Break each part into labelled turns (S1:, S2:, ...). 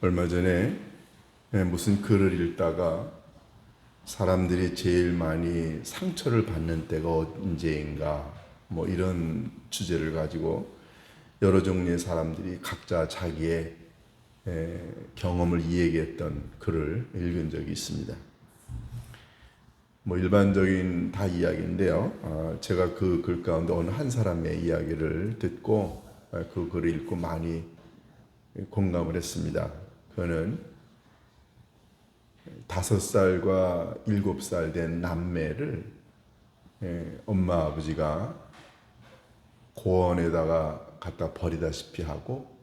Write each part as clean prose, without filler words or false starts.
S1: 얼마 전에 무슨 글을 읽다가 사람들이 제일 많이 상처를 받는 때가 언제인가 뭐 이런 주제를 가지고 여러 종류의 사람들이 각자 자기의 경험을 이야기했던 글을 읽은 적이 있습니다. 뭐 일반적인 다 이야기인데요. 제가 그 글 가운데 어느 한 사람의 이야기를 듣고 그 글을 읽고 많이 공감을 했습니다. 그는 5살과 7살 된 남매를 엄마 아버지가 고원에다가 갖다 버리다시피 하고,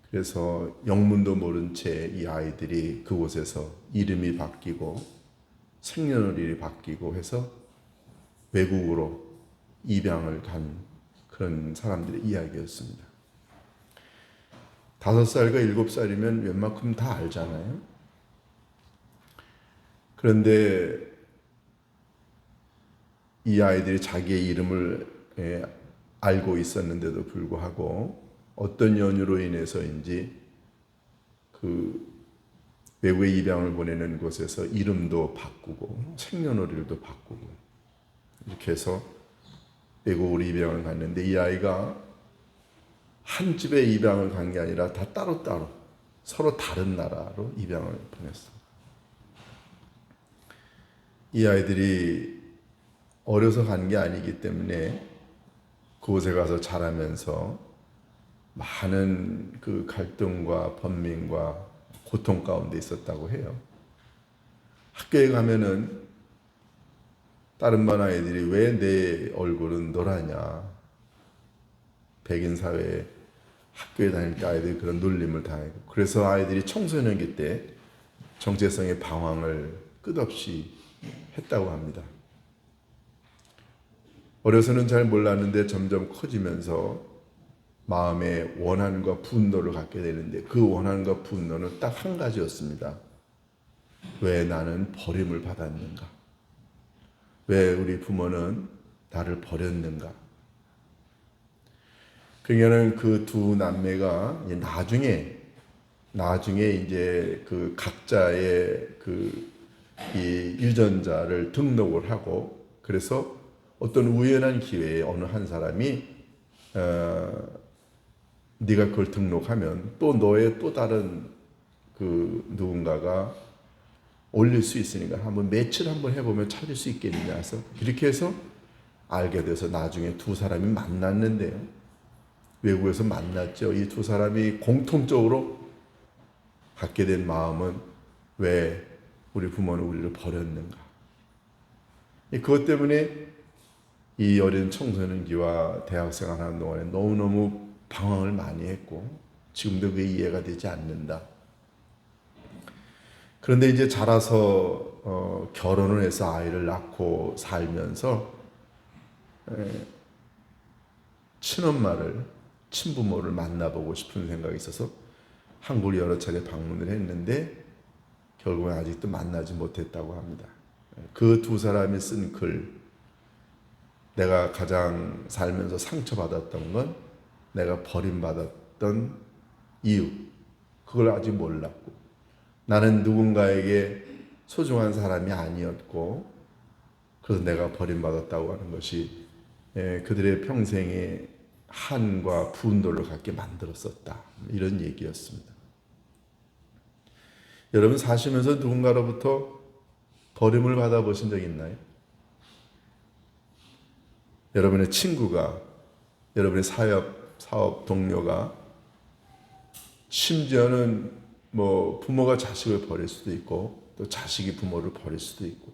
S1: 그래서 영문도 모른 채 이 아이들이 그곳에서 이름이 바뀌고 생년월일이 바뀌고 해서 외국으로 입양을 간 그런 사람들의 이야기였습니다. 5살과 7살이면 웬만큼 다 알잖아요. 그런데 이 아이들이 자기의 이름을 알고 있었는데도 불구하고 어떤 연유로 인해서인지 그 외국에 입양을 보내는 곳에서 이름도 바꾸고 생년월일도 바꾸고 이렇게 해서 외국으로 입양을 갔는데, 이 아이가 한 집에 입양을 간 게 아니라 다 따로따로 서로 다른 나라로 입양을 보냈어. 이 아이들이 어려서 간 게 아니기 때문에 그곳에 가서 자라면서 많은 그 갈등과 번민과 고통 가운데 있었다고 해요. 학교에 가면은 다른 반 아이들이 왜 내 얼굴은 노라냐, 백인 사회에 학교에 다닐 때 아이들이 그런 놀림을 당하고, 그래서 아이들이 청소년기 때 정체성의 방황을 끝없이 했다고 합니다. 어려서는 잘 몰랐는데 점점 커지면서 마음에 원한과 분노를 갖게 되는데, 그 원한과 분노는 딱 한 가지였습니다. 왜 나는 버림을 받았는가? 왜 우리 부모는 나를 버렸는가? 그러니까는 그 두 남매가 나중에 이제 그 각자의 이 유전자를 등록을 하고, 그래서 어떤 우연한 기회에 어느 한 사람이 네가 그걸 등록하면 또 너의 또 다른 그 누군가가 올릴 수 있으니까 한번 매치를 한번 해보면 찾을 수 있겠느냐 해서 이렇게 해서 알게 돼서 나중에 두 사람이 만났는데요. 외국에서 만났죠. 이 두 사람이 공통적으로 갖게 된 마음은 왜 우리 부모는 우리를 버렸는가. 그것 때문에 이 어린 청소년기와 대학생활 하는 동안에 너무너무 방황을 많이 했고 지금도 그게 이해가 되지 않는다. 그런데 이제 자라서 결혼을 해서 아이를 낳고 살면서 친엄마를, 친부모를 만나보고 싶은 생각이 있어서 한국을 여러 차례 방문을 했는데 결국은 아직도 만나지 못했다고 합니다. 그 두 사람이 쓴 글, 내가 가장 살면서 상처받았던 건 내가 버림받았던 이유, 그걸 아직 몰랐고, 나는 누군가에게 소중한 사람이 아니었고, 그래서 내가 버림받았다고 하는 것이 그들의 평생의 한과 분노를 갖게 만들었었다, 이런 얘기였습니다. 여러분 사시면서 누군가로부터 버림을 받아보신 적 있나요? 여러분의 친구가, 여러분의 사업 동료가, 심지어는 뭐 부모가 자식을 버릴 수도 있고 또 자식이 부모를 버릴 수도 있고,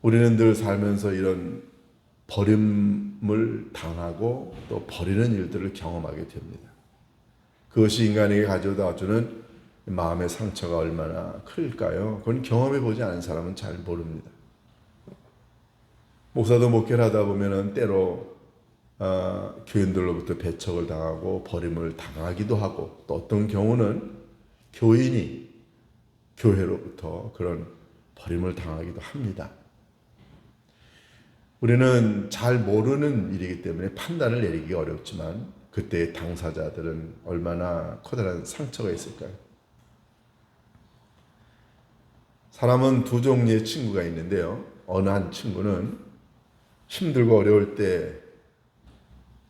S1: 우리는 늘 살면서 이런 버림을 당하고 또 버리는 일들을 경험하게 됩니다. 그것이 인간에게 가져다 주는 마음의 상처가 얼마나 클까요? 그건 경험해 보지 않은 사람은 잘 모릅니다. 목사도 목회를 하다 보면은 때로 교인들로부터 배척을 당하고 버림을 당하기도 하고, 또 어떤 경우는 교인이 교회로부터 그런 버림을 당하기도 합니다. 우리는 잘 모르는 일이기 때문에 판단을 내리기 어렵지만 그때의 당사자들은 얼마나 커다란 상처가 있을까요? 사람은 두 종류의 친구가 있는데요. 어느 한 친구는 힘들고 어려울 때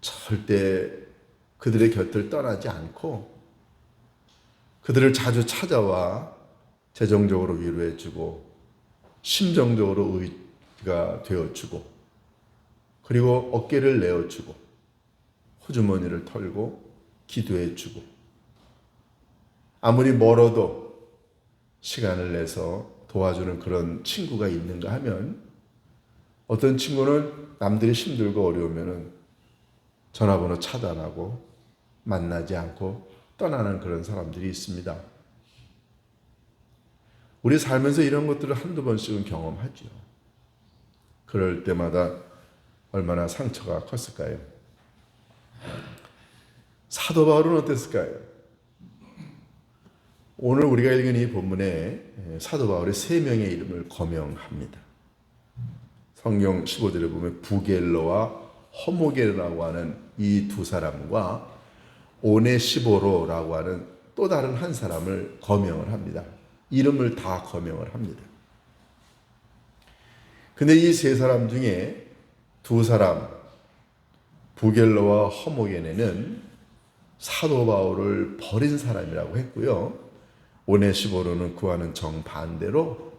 S1: 절대 그들의 곁을 떠나지 않고 그들을 자주 찾아와 재정적으로 위로해주고 심정적으로 의가 되어주고 그리고 어깨를 내어주고 호주머니를 털고 기도해주고 아무리 멀어도 시간을 내서 도와주는 그런 친구가 있는가 하면 어떤 친구는 남들이 힘들고 어려우면 전화번호 차단하고 만나지 않고 떠나는 그런 사람들이 있습니다. 우리 살면서 이런 것들을 한두 번씩은 경험하죠. 그럴 때마다 얼마나 상처가 컸을까요? 사도 바울은 어땠을까요? 오늘 우리가 읽은 이 본문에 사도 바울의 세 명의 이름을 거명합니다. 성경 15절에 보면 부겔로와 허모게라고 하는 이 두 사람과 오네시보로라고 하는 또 다른 한 사람을 거명을 합니다. 이름을 다 거명을 합니다. 근데 이 세 사람 중에 두 사람, 부겔로와 허모게네는 사도 바울을 버린 사람이라고 했고요. 오네시보로는 그와는 정반대로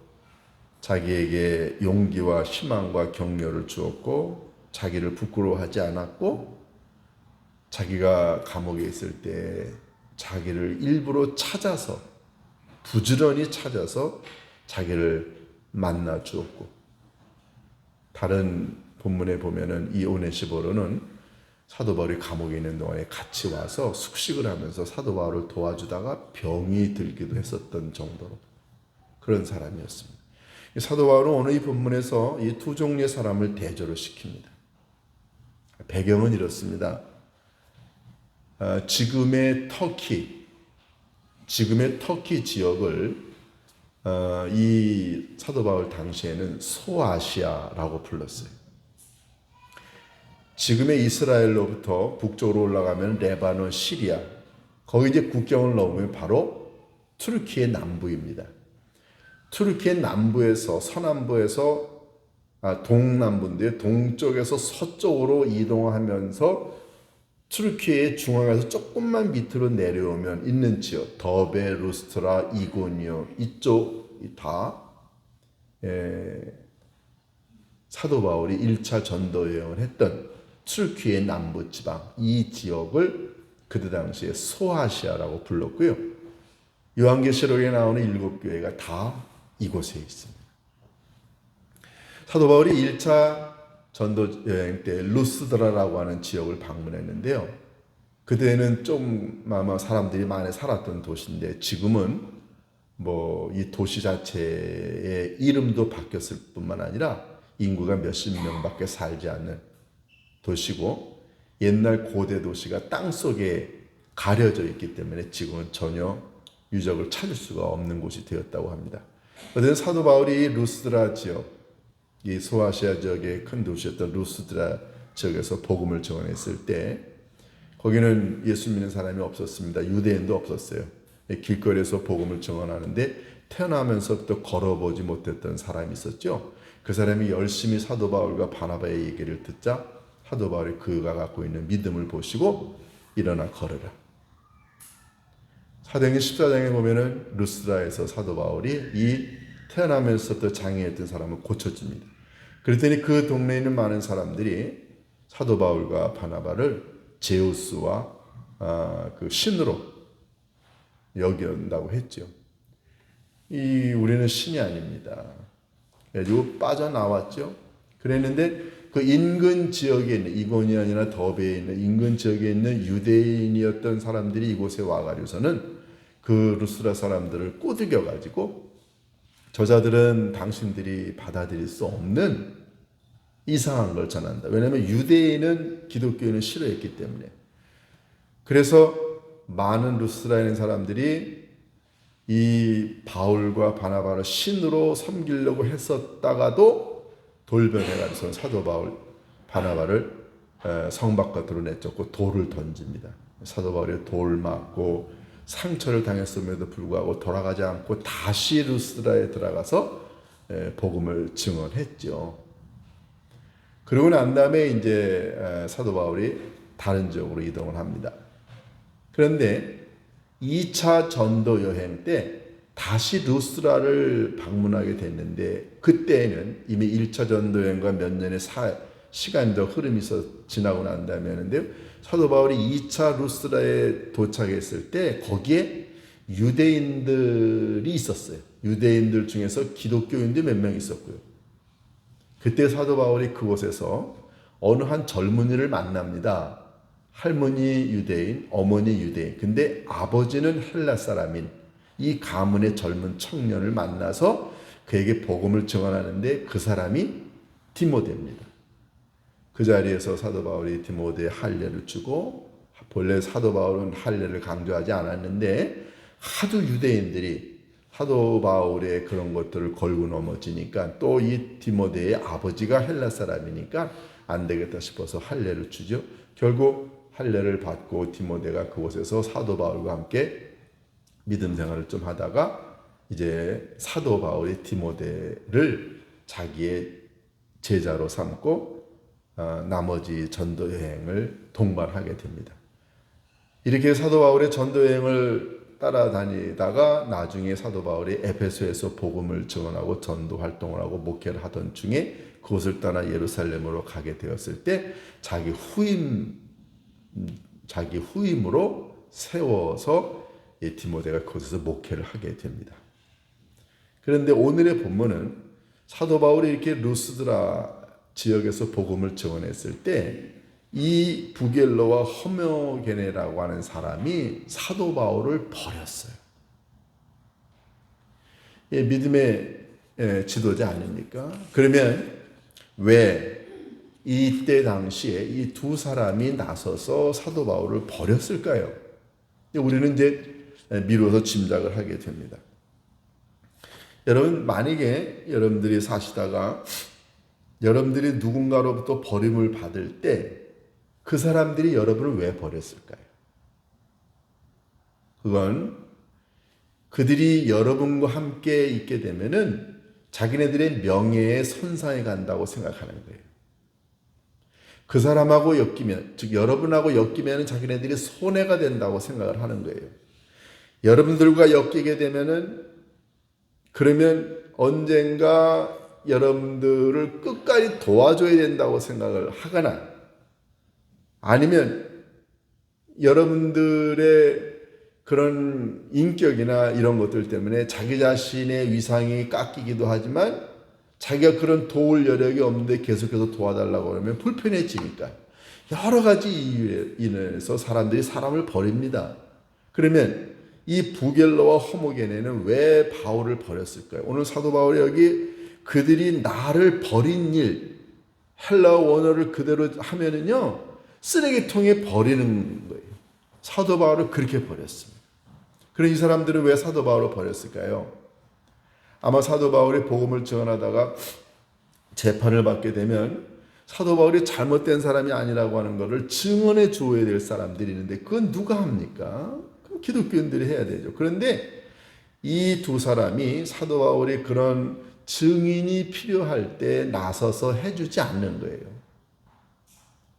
S1: 자기에게 용기와 희망과 격려를 주었고 자기를 부끄러워하지 않았고 자기가 감옥에 있을 때 자기를 일부러 찾아서 부지런히 찾아서 자기를 만나 주었고 다른 본문에 보면은 이 오네시보로는 사도 바울이 감옥에 있는 동안에 같이 와서 숙식을 하면서 사도 바울을 도와주다가 병이 들기도 했었던 정도로 그런 사람이었습니다. 사도 바울은 오늘 이 본문에서 이 두 종류의 사람을 대조를 시킵니다. 배경은 이렇습니다. 지금의 터키 지역을 이 사도 바울 당시에는 소아시아라고 불렀어요. 지금의 이스라엘로부터 북쪽으로 올라가면 레바논, 시리아, 거기 이제 국경을 넘으면 바로 투르키의 남부입니다. 투르키의 남부에서 서남부에서 동남부인데 동쪽에서 서쪽으로 이동하면서 투르키의 중앙에서 조금만 밑으로 내려오면 있는 지역 더베, 루스트라, 이고니오 이쪽이 다 사도 바울이 1차 전도 여행을 했던 투르키의 남부 지방 이 지역을 그때 당시에 소아시아라고 불렀고요. 요한계시록에 나오는 7교회가 다 이곳에 있습니다. 사도 바울이 1차 전도 여행 때 루스드라라고 하는 지역을 방문했는데요. 그때는 좀 아마 사람들이 많이 살았던 도시인데 지금은 뭐 이 도시 자체의 이름도 바뀌었을 뿐만 아니라 인구가 몇십 명밖에 살지 않는 도시고 옛날 고대 도시가 땅속에 가려져 있기 때문에 지금은 전혀 유적을 찾을 수가 없는 곳이 되었다고 합니다. 어쨌든 사도 바울이 루스드라 지역 이 소아시아 지역의 큰 도시였던 루스드라 지역에서 복음을 전했을 때 거기는 예수 믿는 사람이 없었습니다. 유대인도 없었어요. 길거리에서 복음을 전하는데 태어나면서부터 걸어보지 못했던 사람이 있었죠. 그 사람이 열심히 사도 바울과 바나바의 얘기를 듣자 사도 바울이 그가 갖고 있는 믿음을 보시고 일어나 걸으라. 사도행전 14장에 보면은 루스드라에서 사도 바울이 이 태어나면서부터 장애했던 사람을 고쳐줍니다. 그랬더니 그 동네에 있는 많은 사람들이 사도 바울과 바나바를 제우스와 그 신으로 여긴다고 했죠. 우리는 신이 아닙니다. 그래가지고 빠져나왔죠. 그랬는데 그 인근 지역에 있는 이고니온이나 더베에 있는 인근 지역에 있는 유대인이었던 사람들이 이곳에 와가지고서는 그 루스드라 사람들을 꼬드겨가지고 저자들은 당신들이 받아들일 수 없는 이상한 걸 전한다. 왜냐하면 유대인은 기독교인을 싫어했기 때문에. 그래서 많은 루스드라에 있는 사람들이 이 바울과 바나바를 신으로 섬기려고 했었다가도 돌변해가지고 사도 바울, 바나바를 성 밖으로 내쫓고 돌을 던집니다. 사도 바울이 돌 맞고 상처를 당했음에도 불구하고 돌아가지 않고 다시 루스드라에 들어가서 복음을 증언했죠. 그러고 난 다음에 이제 사도 바울이 다른 지역으로 이동을 합니다. 그런데 2차 전도 여행 때 다시 루스드라를 방문하게 됐는데 그때는 이미 1차 전도 여행과 몇 년의 시간도 흐름이 지나고 난 다음에 하는데요. 사도 바울이 2차 루스드라에 도착했을 때 거기에 유대인들이 있었어요. 유대인들 중에서 기독교인도 몇 명 있었고요. 그때 사도 바울이 그곳에서 어느 한 젊은이를 만납니다. 할머니 유대인, 어머니 유대인. 근데 아버지는 헬라 사람인 이 가문의 젊은 청년을 만나서 그에게 복음을 증언하는데 그 사람이 디모데입니다. 그 자리에서 사도 바울이 디모데에 할례를 주고 본래 사도 바울은 할례를 강조하지 않았는데 하도 유대인들이 사도 바울의 그런 것들을 걸고 넘어지니까 또 이 디모데의 아버지가 헬라 사람이니까 안 되겠다 싶어서 할례를 주죠. 결국 할례를 받고 디모데가 그곳에서 사도 바울과 함께 믿음 생활을 좀 하다가 이제 사도 바울이 디모데를 자기의 제자로 삼고 나머지 전도 여행을 동반하게 됩니다. 이렇게 사도 바울의 전도 여행을 따라다니다가 나중에 사도 바울이 에베소에서 복음을 증언하고 전도 활동을 하고 목회를 하던 중에 그곳을 떠나 예루살렘으로 가게 되었을 때 자기 후임으로 세워서 디모데가 그곳에서 목회를 하게 됩니다. 그런데 오늘의 본문은 사도 바울이 이렇게 루스드라 지역에서 복음을 증언했을 때 이 부겔로와 허모게네라고 하는 사람이 사도 바울을 버렸어요. 믿음의 지도자 아닙니까? 그러면 왜 이때 당시에 이 두 사람이 나서서 사도 바울을 버렸을까요? 우리는 이제 미루어서 짐작을 하게 됩니다. 여러분, 만약에 여러분들이 사시다가 여러분들이 누군가로부터 버림을 받을 때 그 사람들이 여러분을 왜 버렸을까요? 그건 그들이 여러분과 함께 있게 되면은 자기네들의 명예에 손상이 간다고 생각하는 거예요. 그 사람하고 엮이면, 즉 여러분하고 엮이면 자기네들이 손해가 된다고 생각을 하는 거예요. 여러분들과 엮이게 되면은 그러면 언젠가 여러분들을 끝까지 도와줘야 된다고 생각을 하거나 아니면 여러분들의 그런 인격이나 이런 것들 때문에 자기 자신의 위상이 깎이기도 하지만 자기가 그런 도울 여력이 없는데 계속해서 도와달라고 하면 불편해지니까 여러 가지 이유에 인해서 사람들이 사람을 버립니다. 그러면 이 부겔로와 허모게네는 왜 바울을 버렸을까요? 오늘 사도 바울이 여기 그들이 나를 버린 일, 헬라어 원어를 그대로 하면은요, 쓰레기통에 버리는 거예요. 사도 바울을 그렇게 버렸습니다. 그럼 이 사람들은 왜 사도 바울을 버렸을까요? 아마 사도 바울이 복음을 증언하다가 재판을 받게 되면 사도 바울이 잘못된 사람이 아니라고 하는 것을 증언해 주어야 될 사람들이 있는데 그건 누가 합니까? 그럼 기독교인들이 해야 되죠. 그런데 이 두 사람이 사도 바울이 그런 증인이 필요할 때 나서서 해주지 않는 거예요.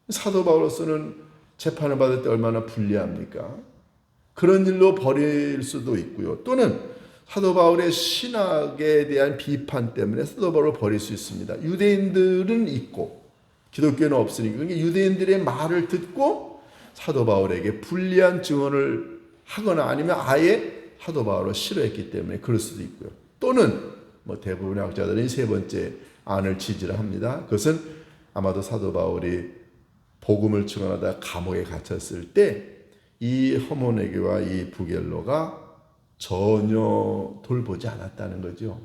S1: 사도 바울로서는 재판을 받을 때 얼마나 불리합니까? 그런 일로 버릴 수도 있고요. 또는 사도 바울의 신학에 대한 비판 때문에 사도 바울을 버릴 수 있습니다. 유대인들은 있고 기독교는 없으니까 그러니까 유대인들의 말을 듣고 사도 바울에게 불리한 증언을 하거나 아니면 아예 사도 바울을 싫어했기 때문에 그럴 수도 있고요. 또는 대부분의 학자들은 세 번째 안을 지지를 합니다. 그것은 아마도 사도 바울이 복음을 증언하다 감옥에 갇혔을 때 이 허모네게와 이 부겔로가 전혀 돌보지 않았다는 거죠.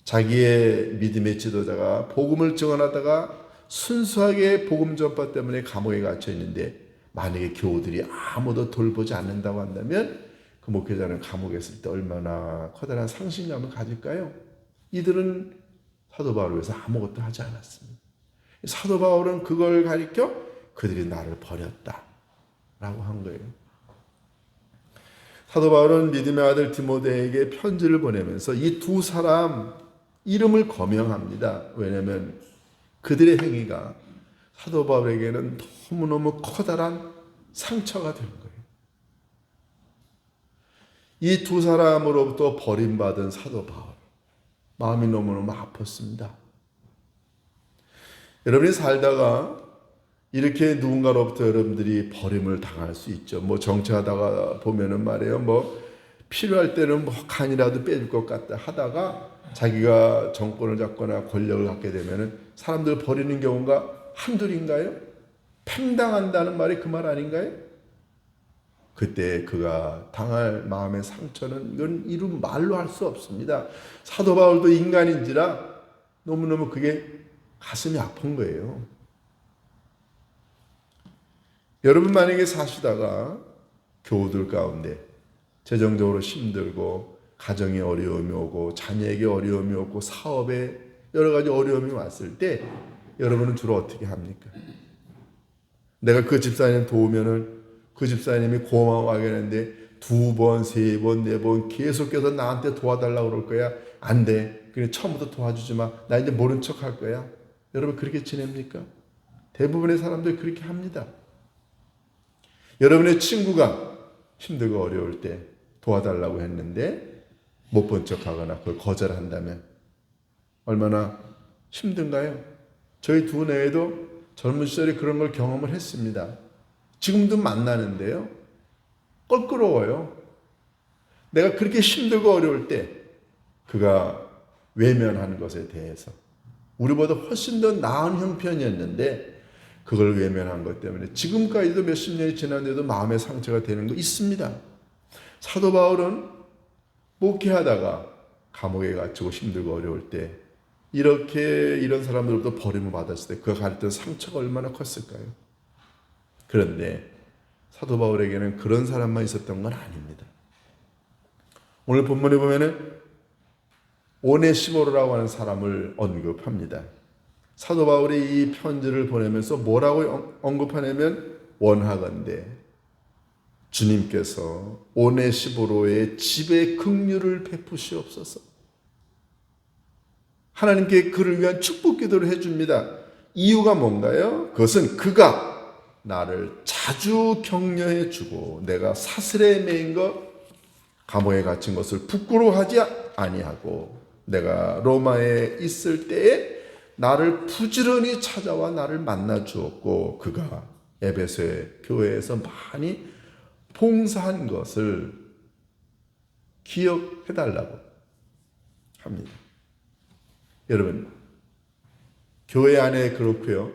S1: 자기의 믿음의 지도자가 복음을 증언하다가 순수하게 복음 전파 때문에 감옥에 갇혀 있는데 만약에 교우들이 아무도 돌보지 않는다고 한다면 그 목회자는 감옥에 있을 때 얼마나 커다란 상실감을 가질까요? 이들은 사도 바울을 위해서 아무것도 하지 않았습니다. 사도 바울은 그걸 가리켜 그들이 나를 버렸다라고 한 거예요. 사도 바울은 믿음의 아들 디모데에게 편지를 보내면서 이 두 사람 이름을 거명합니다. 왜냐하면 그들의 행위가 사도 바울에게는 너무너무 커다란 상처가 된 거예요. 이 두 사람으로부터 버림받은 사도 바울, 마음이 너무너무 아팠습니다. 여러분이 살다가 이렇게 누군가로부터 여러분들이 버림을 당할 수 있죠. 뭐 정치하다가 보면은 말이에요. 필요할 때는 간이라도 빼줄 것 같다 하다가 자기가 정권을 잡거나 권력을 갖게 되면은 사람들 버리는 경우가 한둘인가요? 팽당한다는 말이 그 말 아닌가요? 그때 그가 당할 마음의 상처는 이건 이루 말로 할 수 없습니다. 사도 바울도 인간인지라 너무너무 그게 가슴이 아픈 거예요. 여러분 만약에 사시다가 교우들 가운데 재정적으로 힘들고 가정에 어려움이 오고 자녀에게 어려움이 오고 사업에 여러 가지 어려움이 왔을 때 여러분은 주로 어떻게 합니까? 내가 그 집사님 도우면은 그 집사님이 고마워하겠는데 2번, 3번, 4번 계속해서 나한테 도와달라고 그럴 거야? 안 돼. 그래 처음부터 도와주지 마. 나 이제 모른 척 할 거야. 여러분 그렇게 지냅니까? 대부분의 사람들이 그렇게 합니다. 여러분의 친구가 힘들고 어려울 때 도와달라고 했는데 못 본 척하거나 그걸 거절한다면 얼마나 힘든가요? 저희 두 내외도 젊은 시절에 그런 걸 경험을 했습니다. 지금도 만나는데요. 껄끄러워요. 내가 그렇게 힘들고 어려울 때 그가 외면하는 것에 대해서 우리보다 훨씬 더 나은 형편이었는데 그걸 외면한 것 때문에 지금까지도 몇십 년이 지났는데도 마음의 상처가 되는 거 있습니다. 사도 바울은 목회하다가 감옥에 갇히고 힘들고 어려울 때 이렇게 이런 사람들로부터 버림을 받았을 때 그가 가졌던 상처가 얼마나 컸을까요? 그런데 사도 바울에게는 그런 사람만 있었던 건 아닙니다. 오늘 본문에 보면은 오네시모로라고 하는 사람을 언급합니다. 사도 바울이 이 편지를 보내면서 뭐라고 언급하냐면 원하건대 주님께서 오네시모로의 집에 긍휼을 베푸시옵소서. 하나님께 그를 위한 축복 기도를 해줍니다. 이유가 뭔가요? 그것은 그가 나를 자주 격려해 주고 내가 사슬에 매인 것, 감옥에 갇힌 것을 부끄러워하지 아니하고 내가 로마에 있을 때에 나를 부지런히 찾아와 나를 만나 주었고 그가 에베소의 교회에서 많이 봉사한 것을 기억해 달라고 합니다. 여러분 교회 안에 그렇고요.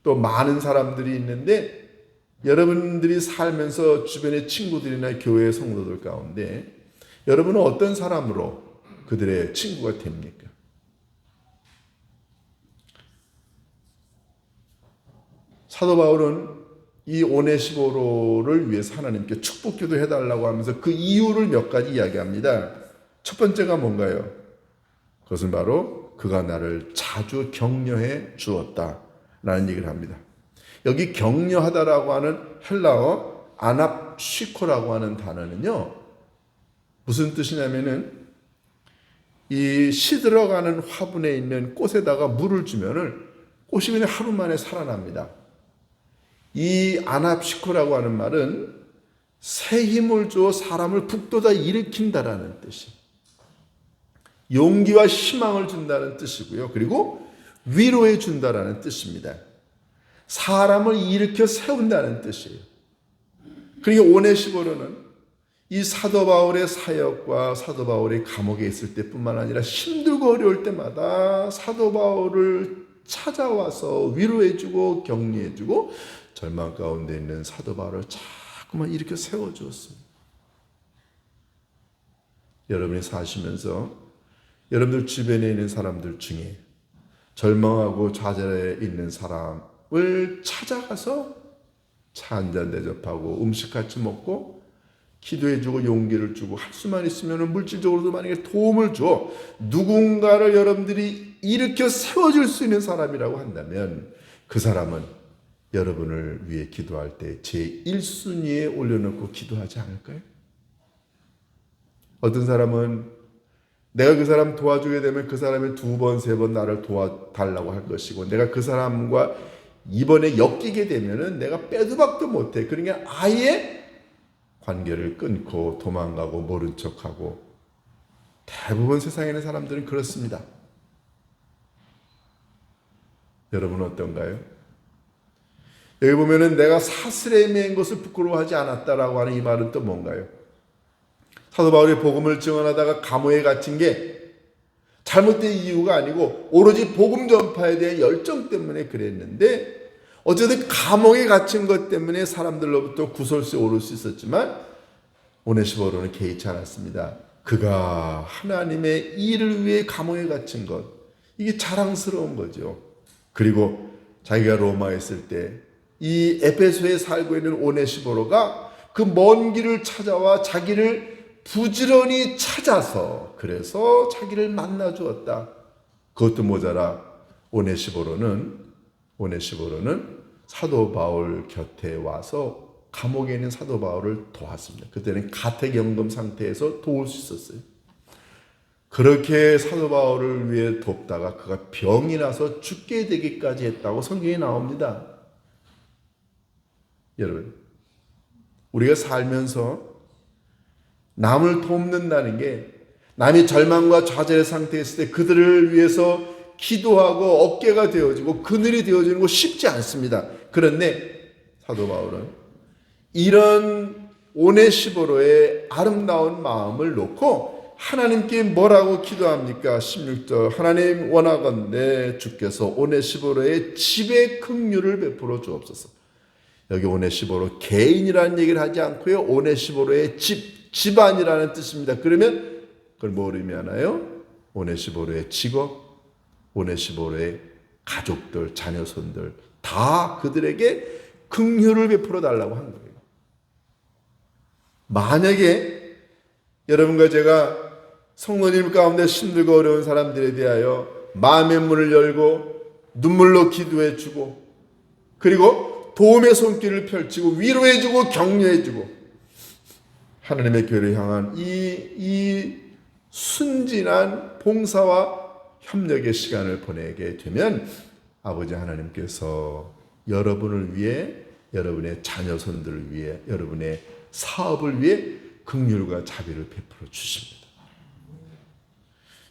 S1: 또 많은 사람들이 있는데 여러분들이 살면서 주변의 친구들이나 교회 성도들 가운데 여러분은 어떤 사람으로 그들의 친구가 됩니까? 사도 바울은 이 오네시모로를 위해서 하나님께 축복 기도해달라고 하면서 그 이유를 몇 가지 이야기합니다. 첫 번째가 뭔가요? 그것은 바로 그가 나를 자주 격려해 주었다라는 얘기를 합니다. 여기 격려하다라고 하는 헬라어 아납시코라고 하는 단어는요. 무슨 뜻이냐면은 이 시들어가는 화분에 있는 꽃에다가 물을 주면은 꽃이 그냥 하루 만에 살아납니다. 이 아납시코라고 하는 말은 새 힘을 주어 사람을 북돋아 일으킨다라는 뜻이 용기와 희망을 준다는 뜻이고요. 그리고 위로해 준다라는 뜻입니다. 사람을 일으켜 세운다는 뜻이에요. 그러니까 오네시모로는 이 사도 바울의 사역과 사도 바울이 감옥에 있을 때뿐만 아니라 힘들고 어려울 때마다 사도 바울을 찾아와서 위로해주고 격려해주고 절망 가운데 있는 사도 바울을 자꾸만 일으켜 세워주었습니다. 여러분이 사시면서 여러분들 주변에 있는 사람들 중에 절망하고 좌절해 있는 사람을 찾아가서 차 한잔 대접하고 음식 같이 먹고 기도해주고 용기를 주고 할 수만 있으면 물질적으로도 만약에 도움을 줘 누군가를 여러분들이 일으켜 세워줄 수 있는 사람이라고 한다면 그 사람은 여러분을 위해 기도할 때 제1순위에 올려놓고 기도하지 않을까요? 어떤 사람은 내가 그 사람 도와주게 되면 그 사람이 2번, 3번 나를 도와달라고 할 것이고 내가 그 사람과 이번에 엮이게 되면은 내가 빼도 박도 못해. 그러니까 아예 관계를 끊고 도망가고 모른 척하고 대부분 세상에 있는 사람들은 그렇습니다. 여러분은 어떤가요? 여기 보면은 내가 사슬에 맨 것을 부끄러워하지 않았다라고 하는 이 말은 또 뭔가요? 사도 바울이 복음을 증언하다가 감옥에 갇힌 게 잘못된 이유가 아니고 오로지 복음 전파에 대한 열정 때문에 그랬는데 어쨌든 감옥에 갇힌 것 때문에 사람들로부터 구설수에 오를 수 있었지만 오네시모로는 개의치 않았습니다. 그가 하나님의 일을 위해 감옥에 갇힌 것 이게 자랑스러운 거죠. 그리고 자기가 로마에 있을 때 이 에베소에 살고 있는 오네시모로가 그 먼 길을 찾아와 자기를 부지런히 찾아서 그래서 자기를 만나 주었다. 그것도 모자라 오네시모로는 사도 바울 곁에 와서 감옥에 있는 사도 바울을 도왔습니다. 그때는 가택연금 상태에서 도울 수 있었어요. 그렇게 사도 바울을 위해 돕다가 그가 병이 나서 죽게 되기까지 했다고 성경에 나옵니다. 여러분, 우리가 살면서 남을 돕는다는 게 남이 절망과 좌절의 상태에 있을 때 그들을 위해서 기도하고 어깨가 되어지고 그늘이 되어지는 거 쉽지 않습니다. 그런데 사도 바울은 이런 오네시모로의 아름다운 마음을 놓고 하나님께 뭐라고 기도합니까? 16절 하나님 원하건대 주께서 오네시모로의 집에 긍휼을 베풀어 주옵소서. 여기 오네시모로 개인이라는 얘기를 하지 않고요. 오네시모로의 집안이라는 뜻입니다. 그러면 그걸 뭐 의미하나요? 오네시모로의 직업, 오네시모로의 가족들, 자녀손들 다 그들에게 긍휼을 베풀어 달라고 한 거예요. 만약에 여러분과 제가 성도님 가운데 힘들고 어려운 사람들에 대하여 마음의 문을 열고 눈물로 기도해 주고 그리고 도움의 손길을 펼치고 위로해 주고 격려해 주고 하나님의 교회를 향한 이 순진한 봉사와 협력의 시간을 보내게 되면 아버지 하나님께서 여러분을 위해 여러분의 자녀손들을 위해 여러분의 사업을 위해 긍휼과 자비를 베풀어 주십니다.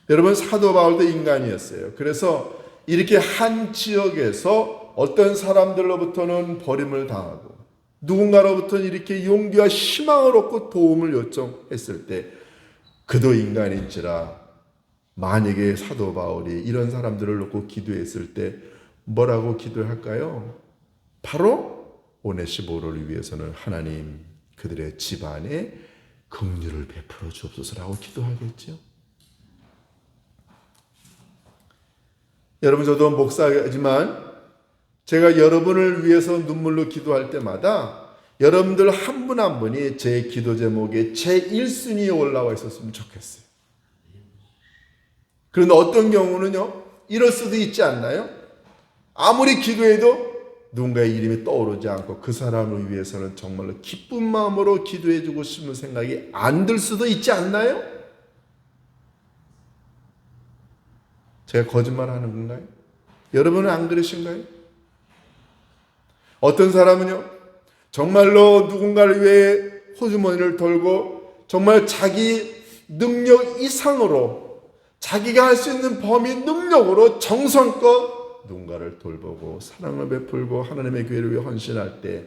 S1: 여러분 사도 바울도 인간이었어요. 그래서 이렇게 한 지역에서 어떤 사람들로부터는 버림을 당하고 누군가로부터는 이렇게 용기와 희망을 얻고 도움을 요청했을 때 그도 인간인지라 만약에 사도 바울이 이런 사람들을 놓고 기도했을 때 뭐라고 기도할까요? 바로 오네시모로를 위해서는 하나님 그들의 집안에 긍휼을 베풀어 주옵소서라고 기도하겠죠. 여러분 저도 목사지만 제가 여러분을 위해서 눈물로 기도할 때마다 여러분들 한 분 한 분이 제 기도 제목에 제1순위에 올라와 있었으면 좋겠어요. 그런데 어떤 경우는요, 이럴 수도 있지 않나요? 아무리 기도해도 누군가의 이름이 떠오르지 않고 그 사람을 위해서는 정말로 기쁜 마음으로 기도해주고 싶은 생각이 안 들 수도 있지 않나요? 제가 거짓말하는 건가요? 여러분은 안 그러신가요? 어떤 사람은요, 정말로 누군가를 위해 호주머니를 덜고 정말 자기 능력 이상으로 자기가 할 수 있는 범위 능력으로 정성껏 누군가를 돌보고 사랑을 베풀고 하나님의 교회를 위해 헌신할 때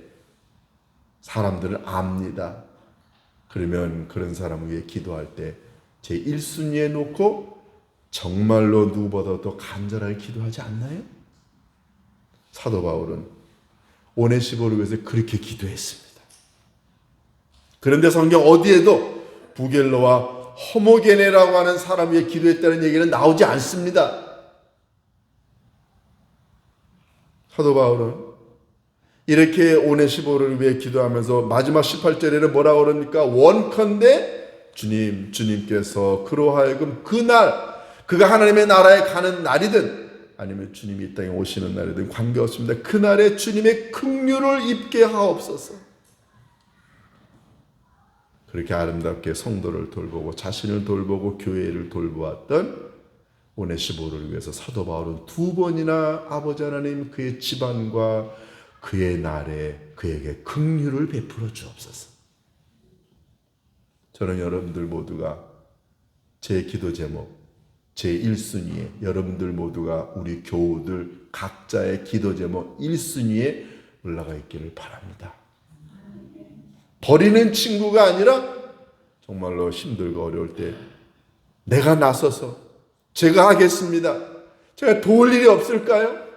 S1: 사람들은 압니다. 그러면 그런 사람을 위해 기도할 때 제 1순위에 놓고 정말로 누구보다도 간절하게 기도하지 않나요? 사도 바울은 오네시모를 위해서 그렇게 기도했습니다. 그런데 성경 어디에도 부겔로와 호모게네라고 하는 사람 위해 기도했다는 얘기는 나오지 않습니다. 사도 바울은 이렇게 오네시모를 위해 기도하면서 마지막 18절에는 뭐라고 그럽니까? 원컨대 주님께서 그로 하여금 그날, 그가 하나님의 나라에 가는 날이든 아니면 주님이 이 땅에 오시는 날이든 관계없습니다. 그날에 주님의 긍휼을 입게 하옵소서. 그렇게 아름답게 성도를 돌보고 자신을 돌보고 교회를 돌보았던 오네시모를 위해서 사도 바울은 2번이나 아버지 하나님 그의 집안과 그의 날에 그에게 긍휼을 베풀어 주옵소서. 저는 여러분들 모두가 제 기도 제목 제 1순위에 여러분들 모두가 우리 교우들 각자의 기도 제목 1순위에 올라가 있기를 바랍니다. 버리는 친구가 아니라 정말로 힘들고 어려울 때 내가 나서서 제가 하겠습니다. 제가 도울 일이 없을까요?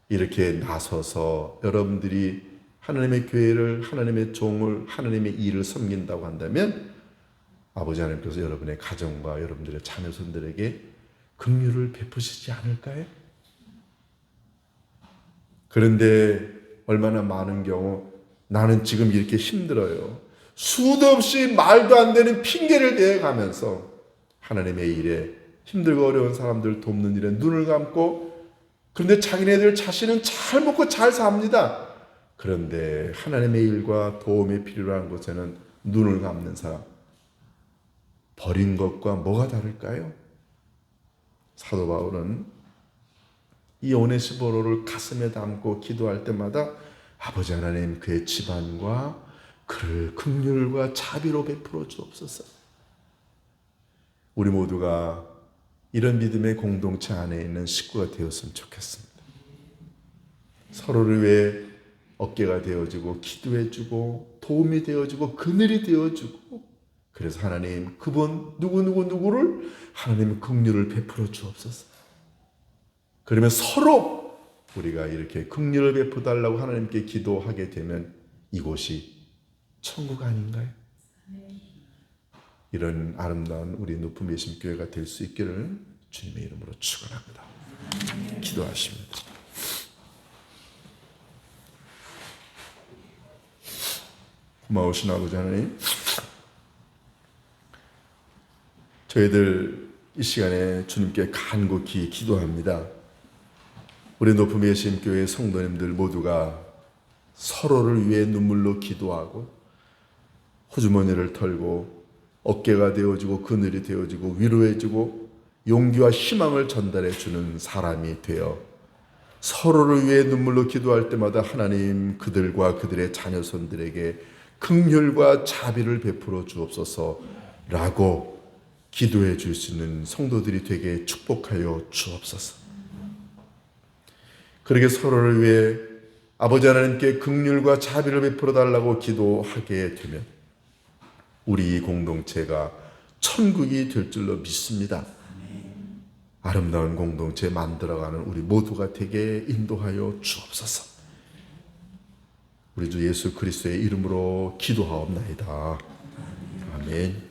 S1: 이렇게 나서서 여러분들이 하나님의 교회를, 하나님의 종을, 하나님의 일을 섬긴다고 한다면 아버지 하나님께서 여러분의 가정과 여러분들의 자녀손들에게 긍휼을 베푸시지 않을까요? 그런데 얼마나 많은 경우 나는 지금 이렇게 힘들어요. 수도 없이 말도 안 되는 핑계를 대가면서 하나님의 일에 힘들고 어려운 사람들 돕는 일에 눈을 감고 그런데 자기네들 자신은 잘 먹고 잘 삽니다. 그런데 하나님의 일과 도움이 필요한 곳에는 눈을 감는 사람. 버린 것과 뭐가 다를까요? 사도 바울은 이 오네시모를 가슴에 담고 기도할 때마다 아버지 하나님 그의 집안과 그를 긍휼과 자비로 베풀어 주옵소서. 우리 모두가 이런 믿음의 공동체 안에 있는 식구가 되었으면 좋겠습니다. 서로를 위해 어깨가 되어주고 기도해주고 도움이 되어주고 그늘이 되어주고 그래서 하나님 그분 누구를 하나님 긍휼을 베풀어 주옵소서. 그러면 서로 우리가 이렇게 긍휼을 베푸달라고 하나님께 기도하게 되면 이곳이 천국 아닌가요? 이런 아름다운 우리 높은 예심교회가 될 수 있기를 주님의 이름으로 축원합니다. 기도하십니다. 고마우신 아버지 하나님, 저희들 이 시간에 주님께 간곡히 기도합니다. 우리 높은 예심교회 성도님들 모두가 서로를 위해 눈물로 기도하고 호주머니를 털고 어깨가 되어주고 그늘이 되어주고 위로해주고 용기와 희망을 전달해 주는 사람이 되어 서로를 위해 눈물로 기도할 때마다 하나님 그들과 그들의 자녀손들에게 긍휼과 자비를 베풀어 주옵소서라고 기도해 줄 수 있는 성도들이 되게 축복하여 주옵소서. 그렇게 서로를 위해 아버지 하나님께 긍휼과 자비를 베풀어 달라고 기도하게 되면 우리 공동체가 천국이 될 줄로 믿습니다. 아름다운 공동체 만들어가는 우리 모두가 되게 인도하여 주옵소서. 우리 주 예수 그리스도의 이름으로 기도하옵나이다. 아멘.